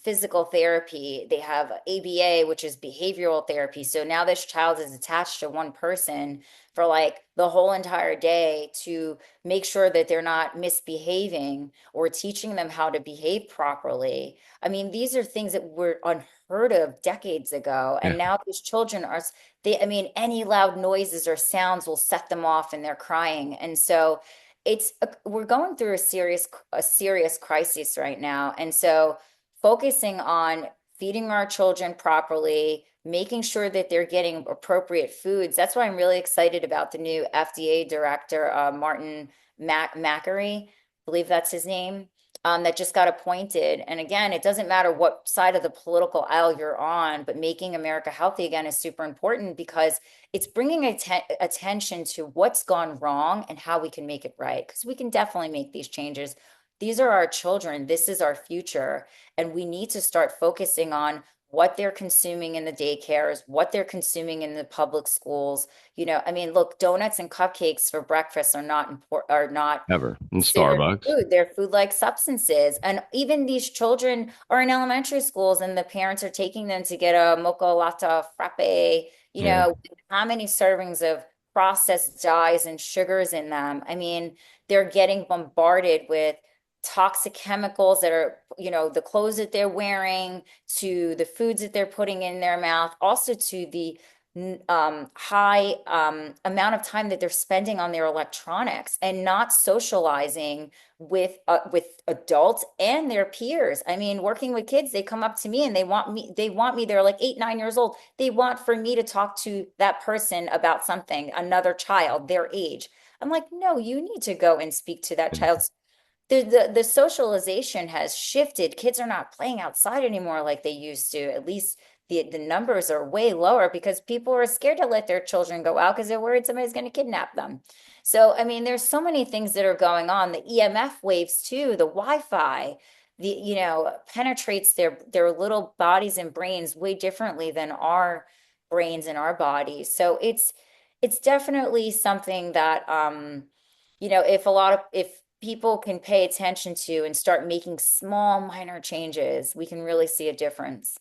physical therapy. They have ABA, which is behavioral therapy. So now this child is attached to one person for like the whole entire day to make sure that they're not misbehaving or teaching them how to behave properly. I mean, these are things that were unheard of decades ago. Yeah. And now these children I mean, any loud noises or sounds will set them off and they're crying. And so, we're going through a serious crisis right now. And so focusing on feeding our children properly, making sure that they're getting appropriate foods. That's why I'm really excited about the new FDA director, Martin Macri, I believe that's his name, that just got appointed. And again, it doesn't matter what side of the political aisle you're on, but making America healthy again is super important because it's bringing attention to what's gone wrong and how we can make it right. Because we can definitely make these changes. These are our children. This is our future. And we need to start focusing on what they're consuming in the daycares, what they're consuming in the public schools. I mean, look, donuts and cupcakes for breakfast are not Ever in considered Starbucks. food. They're food-like substances. And even these children are in elementary schools and the parents are taking them to get a mocha latte frappe, Yeah. how many servings of processed dyes and sugars in them. I mean, they're getting bombarded with toxic chemicals that are, the clothes that they're wearing, to the foods that they're putting in their mouth, also to the high amount of time that they're spending on their electronics and not socializing with adults and their peers. I mean, working with kids, they come up to me and they want me, they're like 8, 9 years old. They want for me to talk to that person about something, another child, their age. I'm like, no, you need to go and speak to that child. The socialization has shifted. Kids are not playing outside anymore like they used to. At least the numbers are way lower because people are scared to let their children go out because they're worried somebody's going to kidnap them. So, I mean, there's so many things that are going on. The EMF waves too, the Wi-Fi, penetrates their little bodies and brains way differently than our brains and our bodies. So it's definitely something that if people can pay attention to and start making small minor changes, we can really see a difference.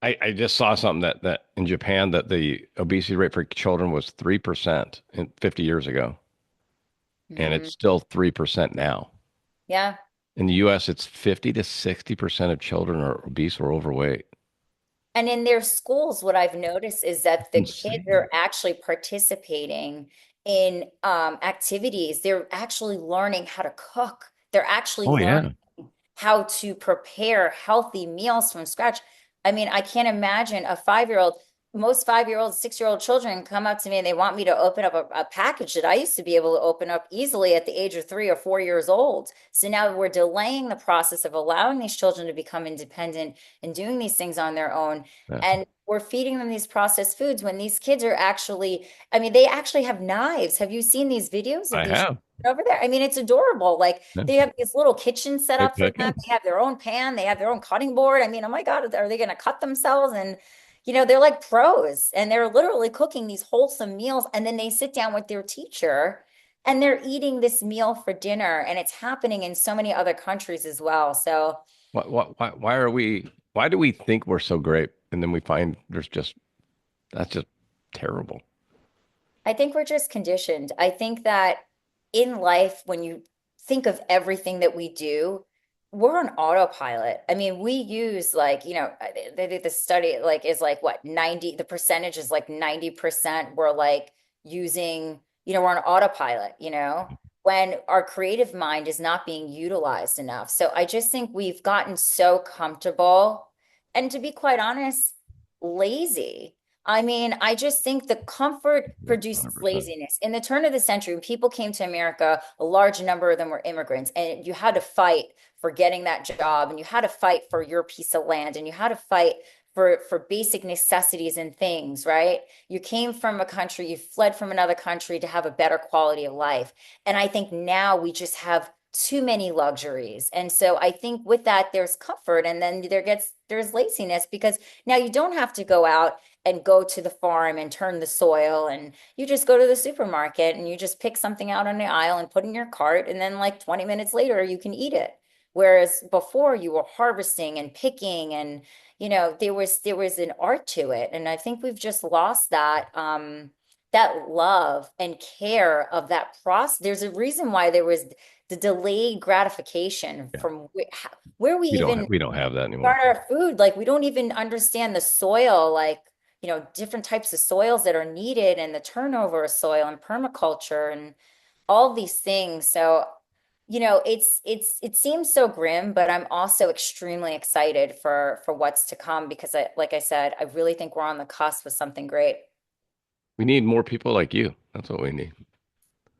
I just saw something that in Japan that the obesity rate for children was 3% 50 years ago, and it's Mhm. still 3% now. Yeah. In the US, it's 50 to 60% of children are obese or overweight. And in their schools, what I've noticed is that the kids Insane. are actually participating in activities. They're actually learning how to cook. They're actually Oh learning yeah. how to prepare healthy meals from scratch. I mean, I can't imagine a 5-year-old. Most 5-year-old, 6-year-old children come up to me and they want me to open up a package that I used to be able to open up easily at the age of 3 or 4 years old. So now we're delaying the process of allowing these children to become independent and doing these things on their own. Yeah. And we're feeding them these processed foods when these kids are actually, I mean, they actually have knives. Have you seen these videos of I these have. over there? I mean, it's adorable. Like Yeah. they have this little kitchen set They're up for them. cooking. They have their own pan. They have their own cutting board. I mean, oh my God, are they going to cut themselves? And, they're like pros and they're literally cooking these wholesome meals. And then they sit down with their teacher and they're eating this meal for dinner. And it's happening in so many other countries as well. So Why do we think we're so great? And then we find that's just terrible. I think we're just conditioned. I think that in life, when you think of everything that we do, we're on autopilot. I mean, we use like, they did the study like is like what, 90, the percentage is like 90% we're like using, we're on autopilot, when our creative mind is not being utilized enough. So I just think we've gotten so comfortable and to be quite honest, lazy. I mean, I just think the comfort Yeah, produces 100%. laziness. In the turn of the century, when people came to America, a large number of them were immigrants, and you had to fight for getting that job, and you had to fight for your piece of land, and you had to fight for basic necessities and things, right? You came from a country, you fled from another country to have a better quality of life. And I think now we just have too many luxuries. And so I think with that, there's comfort, and then there's laziness because now you don't have to go out and go to the farm and turn the soil, and you just go to the supermarket and you just pick something out on the aisle and put in your cart, and then like 20 minutes later you can eat it. Whereas before you were harvesting and picking, and there was an art to it. And I think we've just lost that love and care of that process. There's a reason why there was the delayed gratification Yeah. from where we even We don't have that anymore. start our food. Like we don't even understand the soil, like, different types of soils that are needed, and the turnover of soil and permaculture and all these things. So, it seems so grim, but I'm also extremely excited for what's to come because like I said, I really think we're on the cusp of something great. We need more people like you. That's what we need.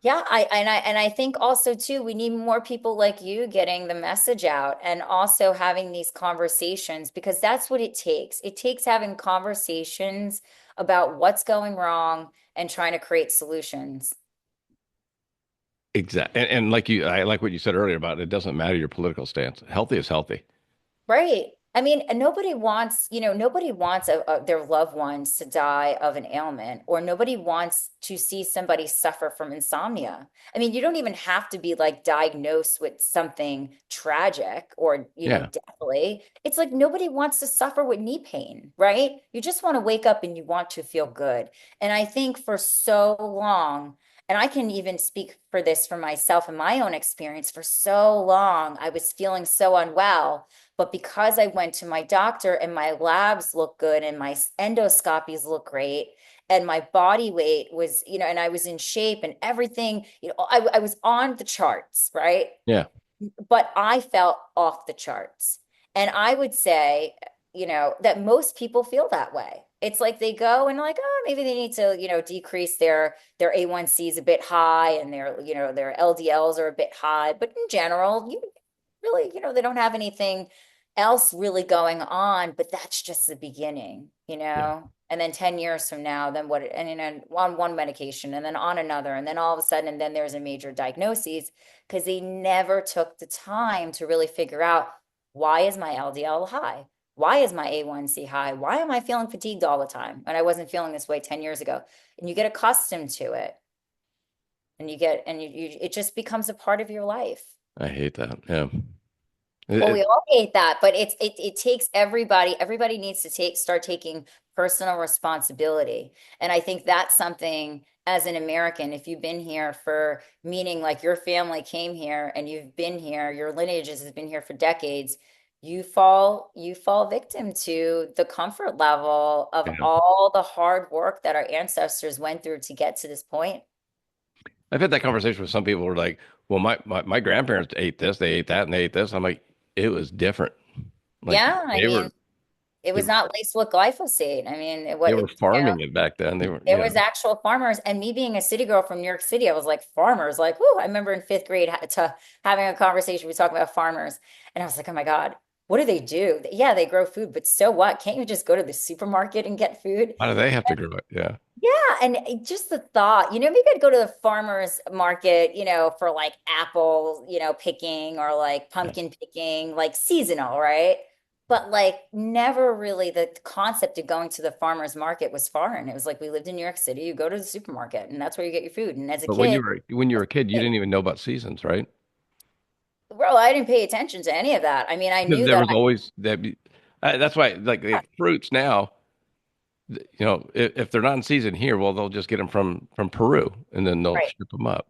Yeah, I think also too, we need more people like you getting the message out and also having these conversations because that's what it takes. It takes having conversations about what's going wrong and trying to create solutions. Exactly. And I like what you said earlier about it doesn't matter your political stance. Healthy is healthy. Right. I mean, and nobody wants their loved ones to die of an ailment, or nobody wants to see somebody suffer from insomnia. I mean, you don't even have to be like diagnosed with something tragic or, Yeah. deathly. It's like nobody wants to suffer with knee pain, right? You just want to wake up and you want to feel good. And I think for so long, and I can even speak for this for myself and my own experience, for so long, I was feeling so unwell. But because I went to my doctor and my labs look good and my endoscopies look great and my body weight was, and I was in shape and everything, I was on the charts, right? Yeah. But I felt off the charts. And I would say, that most people feel that way. It's like they go and like, oh, maybe they need to, decrease their A1Cs a bit high, and their LDLs are a bit high. But in general, you really, they don't have anything else really going on, but that's just the beginning, Yeah. And then 10 years from now, then what, and then on one medication and then on another, and then all of a sudden, and then there's a major diagnosis because they never took the time to really figure out, why is my LDL high? Why is my A1C high? Why am I feeling fatigued all the time? And I wasn't feeling this way 10 years ago. And you get accustomed to it, and it just becomes a part of your life. I hate that. Yeah. Well, It, we all hate that, but it takes everybody needs to start taking personal responsibility. And I think that's something as an American, if you've been here for, meaning like your family came here and you've been here, your lineages has been here for decades, you fall victim to the comfort level of yeah. all the hard work that our ancestors went through to get to this point. I've had that conversation with some people who are like, well, my grandparents ate this, they ate that, and they ate this. I'm like, it was different. Like Yeah, I they mean, were it they was were not laced with glyphosate. I mean, they were farming it back then. there was actual farmers, and me being a city girl from New York City, I was like, farmers, like, whoo, I remember in fifth grade having a conversation, we talking about farmers, and I was like, oh my God, what do they do? Yeah, they grow food, but so what? Can't you just go to the supermarket and get food? How do they have to grow it? Yeah. Yeah, and just the thought, maybe I'd go to the farmer's market, for like apple, picking, or like Yeah. pumpkin picking, like seasonal, right? But like never really the concept of going to the farmer's market was foreign. It was like we lived in New York City, you go to the supermarket and that's where you get your food. And as a But kid, when you were a kid, you didn't even know about seasons, right? bro, I didn't pay attention to any of that. I mean, I Because knew there that. was always that. That's why, like fruits now, if they're not in season here, well, they'll just get them from Peru, and then they'll Right, ship them up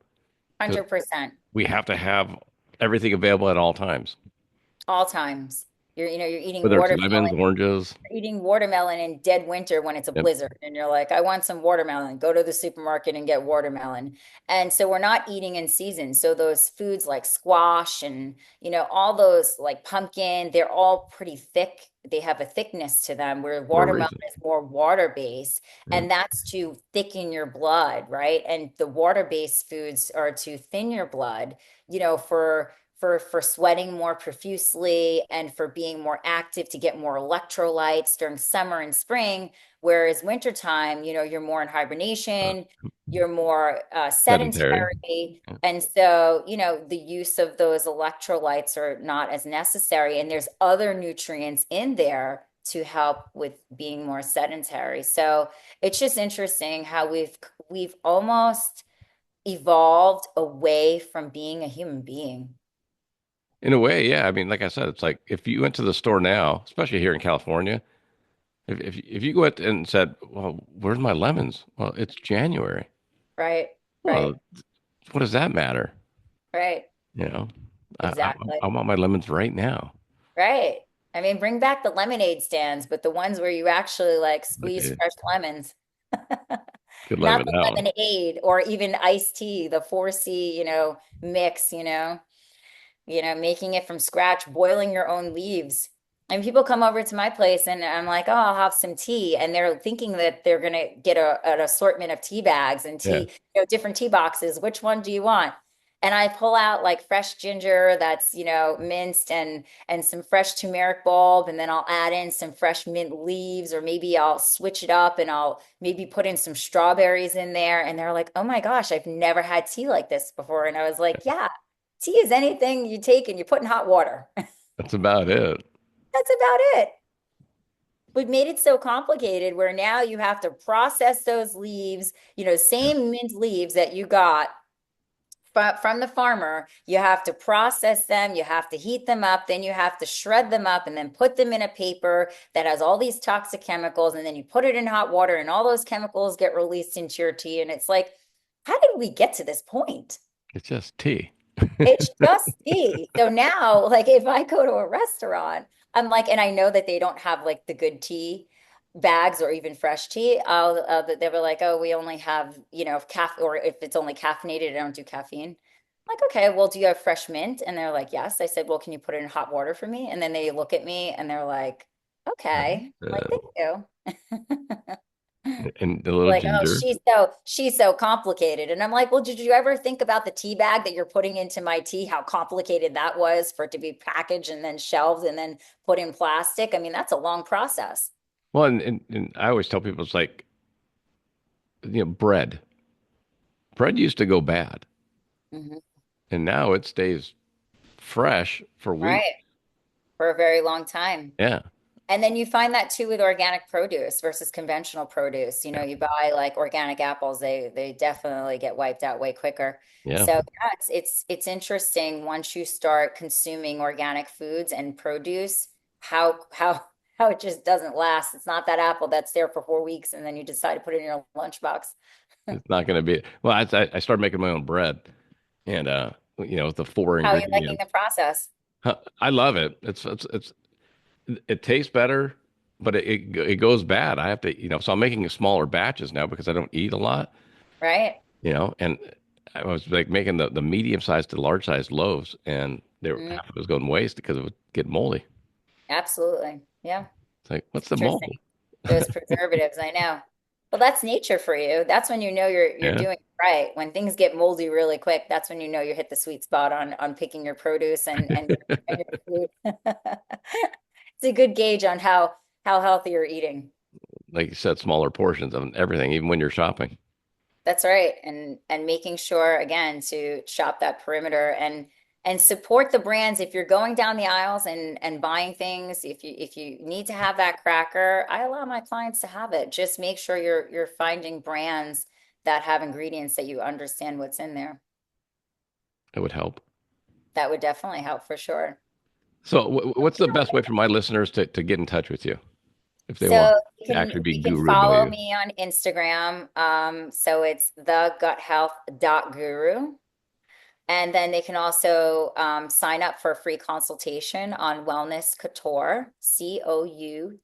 because 100%. we have to have everything available at all times. All times. you're eating Whether it's watermelon, lemons, oranges. eating watermelon in dead winter when it's a Yep. blizzard, and you're like, I want some watermelon. Go to the supermarket and get watermelon. And so we're not eating in season. So those foods like squash and, all those like pumpkin, they're all pretty thick. They have a thickness to them, where For a watermelon reason. is more water based, Yeah. and that's to thicken your blood, right? And the water based foods are to thin your blood, for sweating more profusely and for being more active to get more electrolytes during summer and spring. Whereas wintertime, you're more in Uh, hibernation, you're more sedentary. sedentary. Yeah. And so, the use of those electrolytes are not as necessary. And there's other nutrients in there to help with being more sedentary. So it's just interesting how we've almost evolved away from being a human being. In a way, yeah. I mean, like I said, it's like if you went to the store now, especially here in California, if you go out and said, "Well, where's my lemons?" Well, it's January. Right, right, Well, what does that matter? right. You know, I Exactly. want my lemons right now. Right. I mean, bring back the lemonade stands, but the ones where you actually like Like, squeeze fresh lemons. good luck Not with the that one. lemonade or even iced tea, the 4C, mix, making it from scratch, boiling your own leaves. And people come over to my place and I'm like, oh, I'll have some tea. And they're thinking that they're going to get an assortment of tea bags and Yeah, different tea boxes. Which one do you want? And I pull out like fresh ginger that's, minced and some fresh turmeric bulb. And then I'll add in some fresh mint leaves, or maybe I'll switch it up and I'll maybe put in some strawberries in there. And they're like, oh my gosh, I've never had tea like this before. And I was like, yeah, tea is anything you take and you put in hot water. that's about it. That's about it. We've made it so complicated where now you have to process those leaves, Yeah. same mint leaves that you got from the farmer. You have to process them, you have to heat them up, then you have to shred them up and then put them in a paper that has all these toxic chemicals. And then you put it in hot water and all those chemicals get released into your tea. And it's like, how did we get to this point? It's just tea. It's just tea. So now, like, if I go to a restaurant, I'm like, and I know that they don't have like the good tea bags or even fresh tea. They were like, oh, we only have, or if it's only caffeinated, I don't do caffeine. I'm like, okay, well, do you have fresh mint? And they're like, yes. I said, well, can you put it in hot water for me? And then they look at me and they're like, okay. I'm like, Uh, thank you. and a little Like, oh, ginger. she's so complicated. And I'm like, well, did you ever think about the tea bag that you're putting into my tea, how complicated that was for it to be packaged and then shelved and then put in plastic? I mean, that's a long process. Well, and I always tell people it's like, bread. Bread used to go bad, Mhm. and now it stays fresh for weeks. Right. For a very long time. Yeah, And then you find that too with organic produce versus conventional produce. yeah, You buy like organic apples, they definitely get wiped out way quicker. yeah. So yeah, it's interesting once you start consuming organic foods and produce, how it just doesn't last. It's not that apple that's there for 4 weeks and then you decide to put it in your lunchbox. It's not going to be. Well, I started making my own bread, and with the four How are you liking ingredients. the process? I love it. It tastes better, but it goes bad. I have to, so I'm making smaller batches now because I don't eat a lot, Right? and I was like making the medium sized to large sized loaves, and Mm, half of it was going waste because it would get moldy. absolutely. Yeah. It's like, what's the Interesting. mold? Those preservatives, I know. Well, that's nature for you. That's when you know you're Yeah, doing it right. When things get moldy really quick, that's when you know you hit the sweet spot on picking your produce and your food. It's a good gauge on how healthy you're eating. like you said, smaller portions of everything, even when you're shopping. That's right. And making sure again to shop that perimeter and support the brands. If you're going down the aisles and buying things, if you need to have that cracker, I allow my clients to have it. Just make sure you're finding brands that have ingredients that you understand what's in there. It would help. That would definitely help for sure. So, what's the best way for my listeners to get in touch with you if they want So you to can actually be you can gurued by follow you? me on Instagram. So it's theguthealth.guru. And then they can also sign up for a free consultation on Wellness Couture, COUTURE,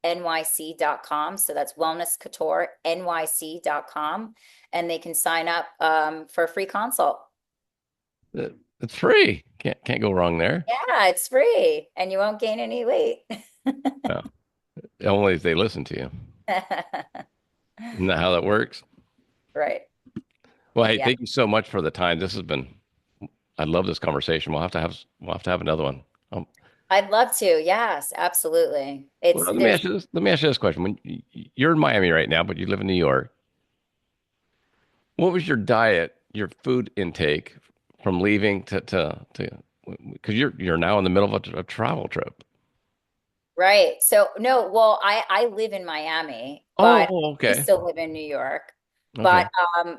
NYC.com. So that's Wellness Couture, NYC.com. And they can sign up for a free consult. It's free. Can't go wrong there. Yeah, it's free and you won't gain any weight. No, only if they listen to you. Isn't that how that works? Right. Well, hey, Yeah. thank you so much for the time. This has been, I love this conversation. We'll have to have another one. I'd love to. Yes, absolutely. Well, It's let me there's ask you this. Let me ask you this question. You're in Miami right now, but you live in New York, what was your diet, your food intake from leaving to because you're now in the middle of a travel trip. right. So no, well, I live in Miami, Oh, but I okay. used to live in New York. Okay.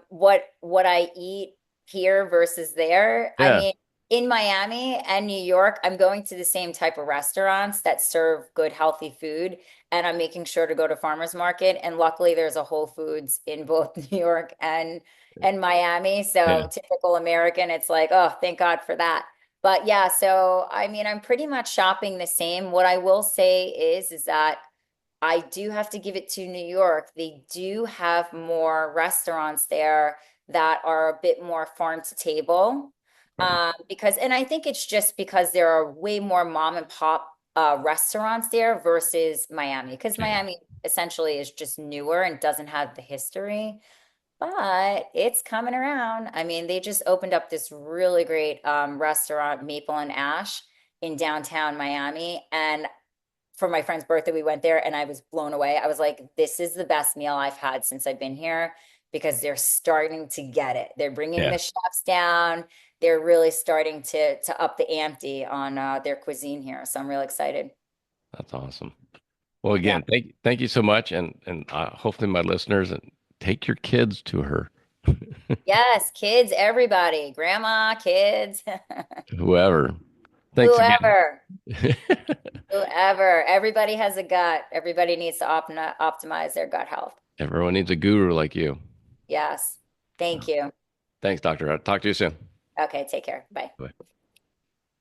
But what I eat here versus there, I Yeah. mean, in Miami and New York, I'm going to the same type of restaurants that serve good, healthy food, and I'm making sure to go to farmers market. And luckily, there's a Whole Foods in both New York and Miami. Yeah. So typical American, it's like, oh, thank God for that. But yeah, so I mean, I'm pretty much shopping the same. What I will say is that I do have to give it to New York. They do have more restaurants there that are a bit more farm to table. Right. Because, and I think it's just because there are way more mom and pop restaurants there versus Miami, because Yeah. Miami essentially is just newer and doesn't have the history, but it's coming around. I mean, they just opened up this really great restaurant, Maple and Ash, in downtown Miami. And for my friend's birthday, we went there and I was blown away. I was like, this is the best meal I've had since I've been here because they're starting to get it. They're bringing Yeah. the chefs down. They're really starting to up the ante on their cuisine here. So I'm really excited. That's awesome. Well, Yeah. again, thank you so much, and hopefully my listeners and take your kids to her, Yes, kids, everybody, grandma, kids, whoever. Thanks again. whoever, whoever. Everybody has a gut. Everybody needs to optimize their gut health. Everyone needs a guru like you. Yes. Thank you. Thanks, doctor. I'll talk to you soon. Okay, take care. Bye. Bye.